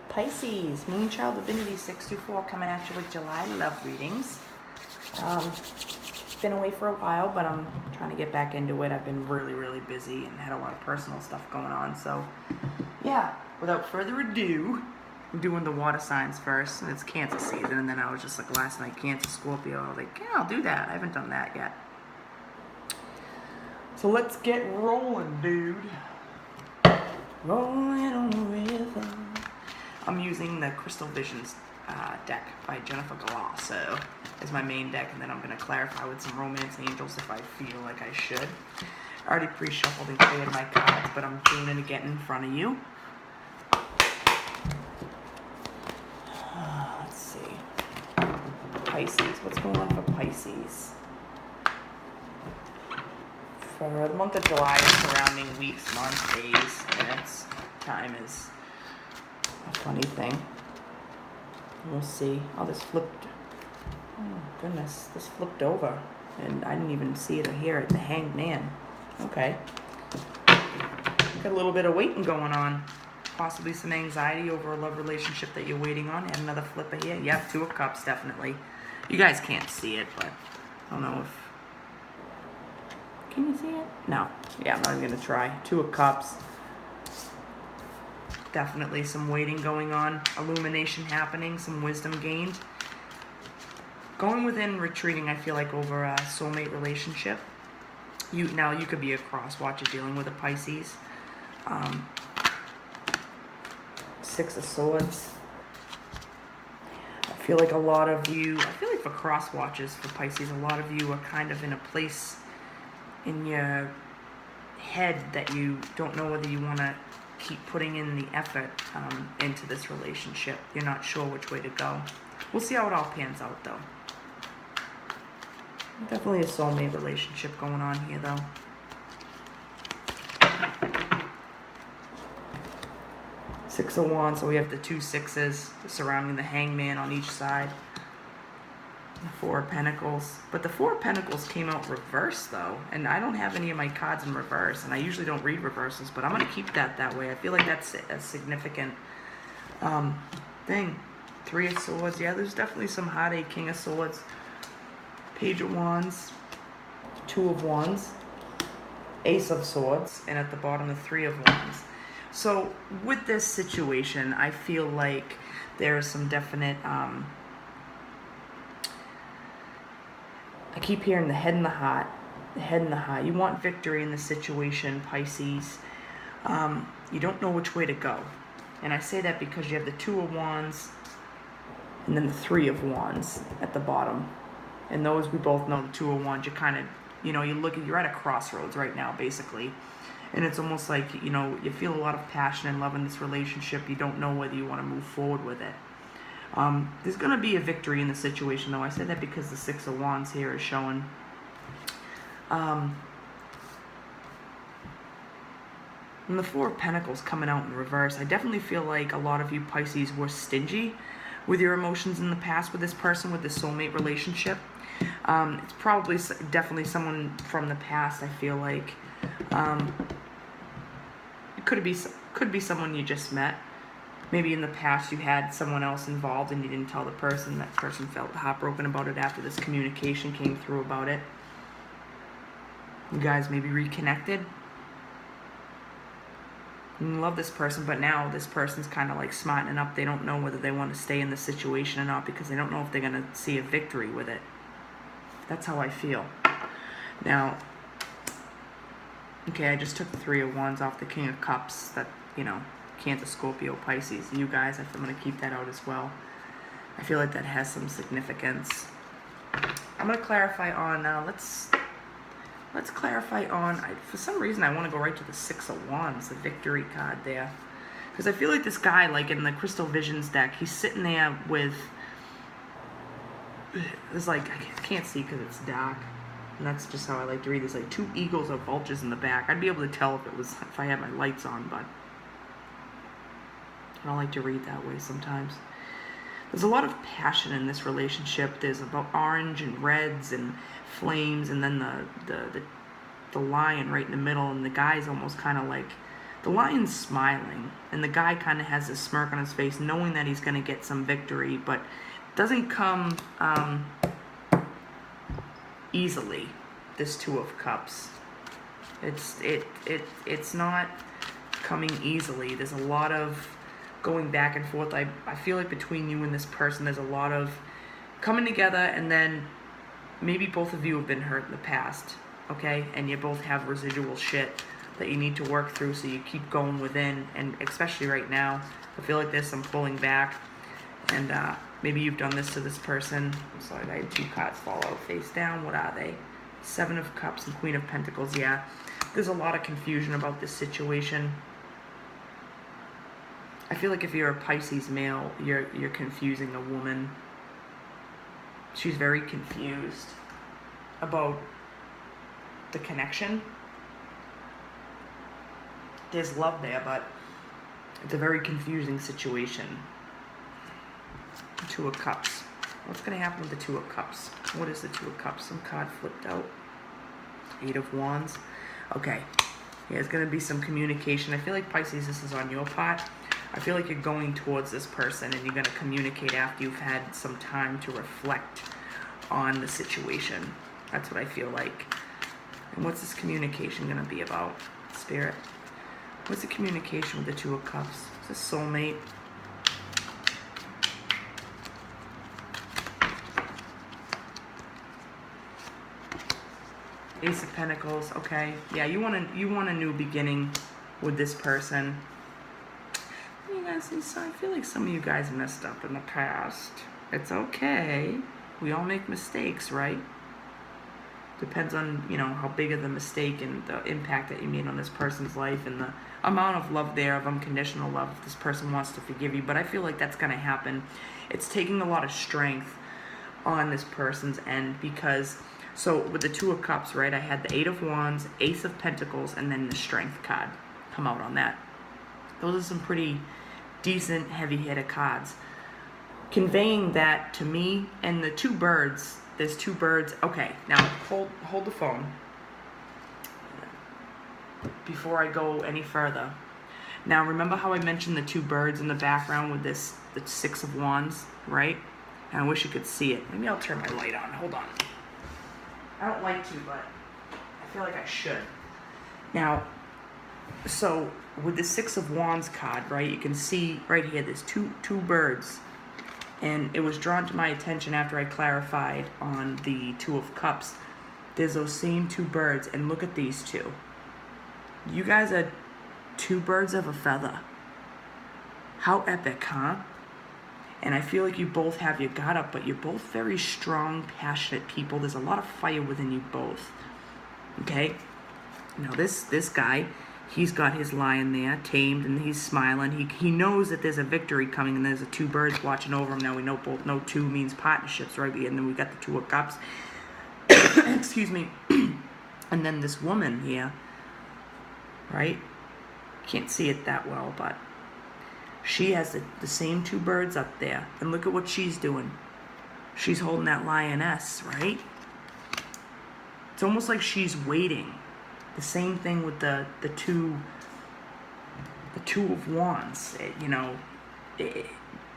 Pisces, Moon Child Divinity 624 coming at you with July love readings. Been away for a while, but I'm trying to get back into it. I've been really busy and had a lot of personal stuff going on. So, yeah, without further ado, I'm doing the water signs first. And it's Cancer season, and then I was just like last night, Cancer, Scorpio. I was like, yeah, I'll do that. I haven't done that yet. So let's get rolling, dude. Rolling on the rhythm. I'm using the Crystal Visions deck by Jennifer Galasso as my main deck, and then I'm going to clarify with some Romance Angels if I feel like I should. I already pre-shuffled and cleared my cards, but I'm doing it again in front of you. Let's see. Pisces. What's going on for Pisces? For the month of July and surrounding weeks, months, days, minutes, time is a funny thing. We'll see. Oh, this flipped. Oh, goodness. This flipped over. And I didn't even see it or hear it. The Hanged Man. Okay. Got a little bit of waiting going on. Possibly some anxiety over a love relationship that you're waiting on. And another flipper here. Yep, Two of Cups, definitely. You guys can't see it, but I don't know if... Can you see it? No. Yeah, I'm not even going to try. Two of Cups. Definitely some waiting going on. Illumination happening. Some wisdom gained. Going within, retreating, I feel like, over a soulmate relationship. Now, you could be a cross-watcher dealing with a Pisces. Six of Swords. I feel like a lot of you... I feel like for cross-watchers, for Pisces, a lot of you are kind of in a place in your head that you don't know whether you want to keep putting in the effort into this relationship. You're not sure which way to go. We'll see how it all pans out, though. Definitely a soulmate relationship going on here, though. Six of Wands, so we have the two sixes surrounding the Hangman on each side. The Four of Pentacles. But the Four of Pentacles came out reversed, though. And I don't have any of my cards in reverse. And I usually don't read reversals, but I'm going to keep that way. I feel like that's a significant thing. Three of Swords. Yeah, there's definitely some heartache. King of Swords. Page of Wands. Two of Wands. Ace of Swords. And at the bottom, the Three of Wands. So, with this situation, I feel like there's some definite... I keep hearing the head and the heart. The head and the heart. You want victory in this situation, Pisces. You don't know which way to go. And I say that because you have the Two of Wands and then the Three of Wands at the bottom. And those, we both know the Two of Wands, you kind of, you're at a crossroads right now, basically. And it's almost like, you feel a lot of passion and love in this relationship. You don't know whether you want to move forward with it. There's going to be a victory in the situation, though. I say that because the Six of Wands here is showing. And the Four of Pentacles coming out in reverse. I definitely feel like a lot of you Pisces were stingy with your emotions in the past with this person, with this soulmate relationship. It's probably definitely someone from the past, I feel like. It could be someone you just met. Maybe in the past you had someone else involved and you didn't tell the person. That person felt heartbroken about it after this communication came through about it. You guys maybe reconnected. You love this person, but now this person's kind of like smartening up. They don't know whether they want to stay in the situation or not because they don't know if they're going to see a victory with it. That's how I feel. Now, okay, I just took the Three of Wands off the King of Cups. That, Cancer, Scorpio, Pisces. You guys, I'm going to keep that out as well. I feel like that has some significance. I'm going to clarify on, let's clarify on, for some reason I want to go right to the Six of Wands, the victory card there. Because I feel like this guy, like in the Crystal Visions deck, he's sitting there with, there's like, I can't see because it's dark. And that's just how I like to read. There's like two eagles or vultures in the back. I'd be able to tell if I had my lights on, but I don't like to read that way sometimes. There's a lot of passion in this relationship. There's about orange and reds and flames, and then the lion right in the middle, and the guy's almost kind of like, the lion's smiling, and the guy kind of has this smirk on his face, knowing that he's going to get some victory, but doesn't come easily. This Two of Cups, it's not coming easily. There's a lot of going back and forth. I feel like between you and this person, there's a lot of coming together, and then maybe both of you have been hurt in the past, okay? And you both have residual shit that you need to work through, so you keep going within, and especially right now, I feel like there's some pulling back, and maybe you've done this to this person. I'm sorry, I had 2 cards fall out face down. What are they? 7 of Cups and Queen of Pentacles. Yeah, there's a lot of confusion about this situation. I feel like if you're a Pisces male, you're confusing a woman. She's very confused about the connection. There's love there, but it's a very confusing situation. 2 of Cups. What's going to happen with the 2 of Cups? What is the 2 of Cups? Some card flipped out. 8 of Wands. Okay. Yeah, there's going to be some communication. I feel like, Pisces, this is on your part. I feel like you're going towards this person, and you're going to communicate after you've had some time to reflect on the situation. That's what I feel like. And what's this communication going to be about, Spirit? What's the communication with the 2 of Cups? Is this soulmate? Ace of Pentacles. Okay. Yeah, you want a new beginning with this person. You guys, I feel like some of you guys messed up in the past. It's okay. We all make mistakes, right? Depends on, how big of the mistake and the impact that you made on this person's life, and the amount of love there, of unconditional love, if this person wants to forgive you. But I feel like that's going to happen. It's taking a lot of strength on this person's end, because, so with the 2 of Cups, right, I had the 8 of Wands, Ace of Pentacles, and then the Strength card come out on that. Those are some pretty decent, heavy-hitter cards. Conveying that to me, and the 2 birds, there's 2 birds. Okay, now hold the phone before I go any further. Now, remember how I mentioned the 2 birds in the background with the 6 of Wands, right? And I wish you could see it. Maybe I'll turn my light on. Hold on. I don't like to, but I feel like I should. Now, so with the 6 of Wands card, right, you can see right here, there's two birds. And it was drawn to my attention after I clarified on the 2 of Cups. There's those same 2 birds, and look at these 2. You guys are 2 birds of a feather. How epic, huh? And I feel like you both have your guard up, but you're both very strong, passionate people. There's a lot of fire within you both. Okay? Now this guy, he's got his lion there, tamed, and he's smiling. He knows that there's a victory coming, and there's 2 birds watching over him. Now we both know 2 means partnerships, right? And then we got the 2 of Cups. Excuse me. And then this woman here, right? Can't see it that well, but she has the same 2 birds up there. And look at what she's doing. She's holding that lioness, right? It's almost like she's waiting. The same thing with the 2 of Wands.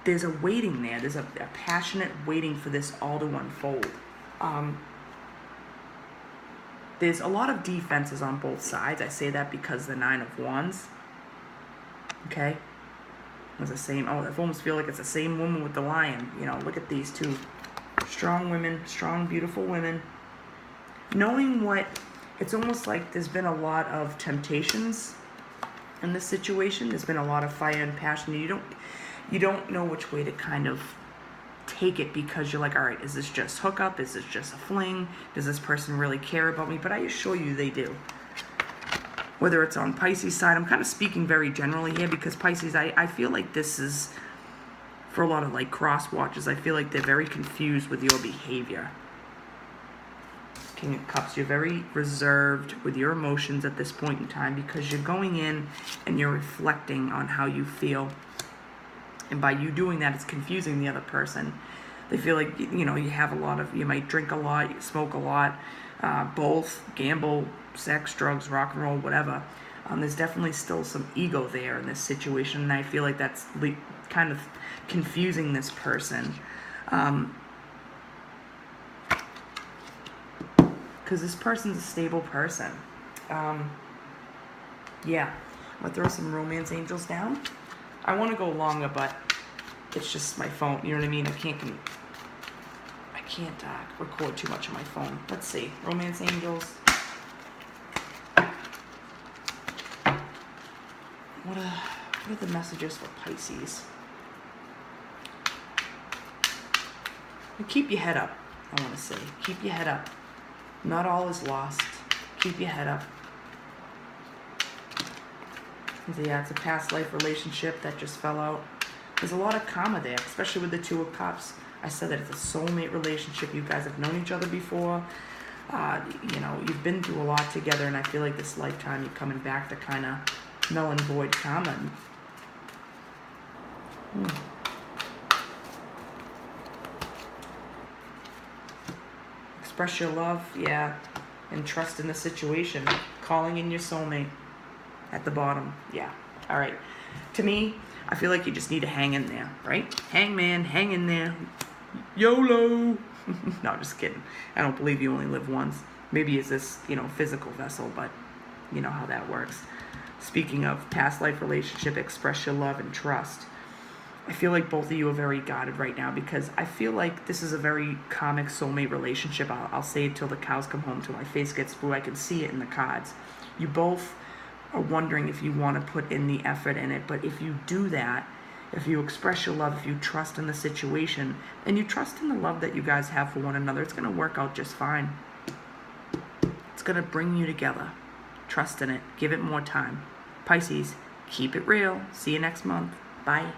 There's a waiting there. There's a passionate waiting for this all to unfold. There's a lot of defenses on both sides. I say that because the 9 of Wands. Okay? It's the same. Oh, I almost feel like it's the same woman with the lion. Look at these 2 strong women, strong, beautiful women. Knowing what, it's almost like there's been a lot of temptations in this situation. There's been a lot of fire and passion. You don't know which way to kind of take it, because you're like, all right, is this just hookup? Is this just a fling? Does this person really care about me? But I assure you they do. Whether it's on Pisces' side, I'm kind of speaking very generally here, because Pisces, I feel like this is, for a lot of like cross watchers, I feel like they're very confused with your behavior. King of Cups, you're very reserved with your emotions at this point in time, because you're going in and you're reflecting on how you feel. And by you doing that, it's confusing the other person. They feel like, you have a lot of, you might drink a lot, you smoke a lot, both, gamble, sex, drugs, rock and roll, whatever. There's definitely still some ego there in this situation, and I feel like that's kind of confusing this person. Because this person's a stable person. Yeah, I'm going to throw some romance angels down. I want to go longer, but it's just my phone, you know what I mean? I can't record too much on my phone. Let's see, romance angels. What are the messages for Pisces? Keep your head up, I want to say. Keep your head up. Not all is lost. Keep your head up. Yeah, it's a past life relationship that just fell out. There's a lot of karma there, especially with the Two of Cups. I said that it's a soulmate relationship. You guys have known each other before. You've been through a lot together, and I feel like this lifetime you're coming back to kind of null and void karma. Express your love, yeah, and trust in the situation. Calling in your soulmate at the bottom, yeah. All right. To me, I feel like you just need to hang in there, right? Hangman, hang in there. YOLO. No, just kidding. I don't believe you only live once. Maybe it's this, physical vessel, but you know how that works. Speaking of past life relationship, express your love and trust. I feel like both of you are very guarded right now because I feel like this is a very karmic soulmate relationship. I'll say it till the cows come home, till my face gets blue. I can see it in the cards. You both are wondering if you want to put in the effort in it, but if you do that, if you express your love, if you trust in the situation, and you trust in the love that you guys have for one another, it's going to work out just fine. It's going to bring you together. Trust in it. Give it more time. Pisces, keep it real. See you next month. Bye.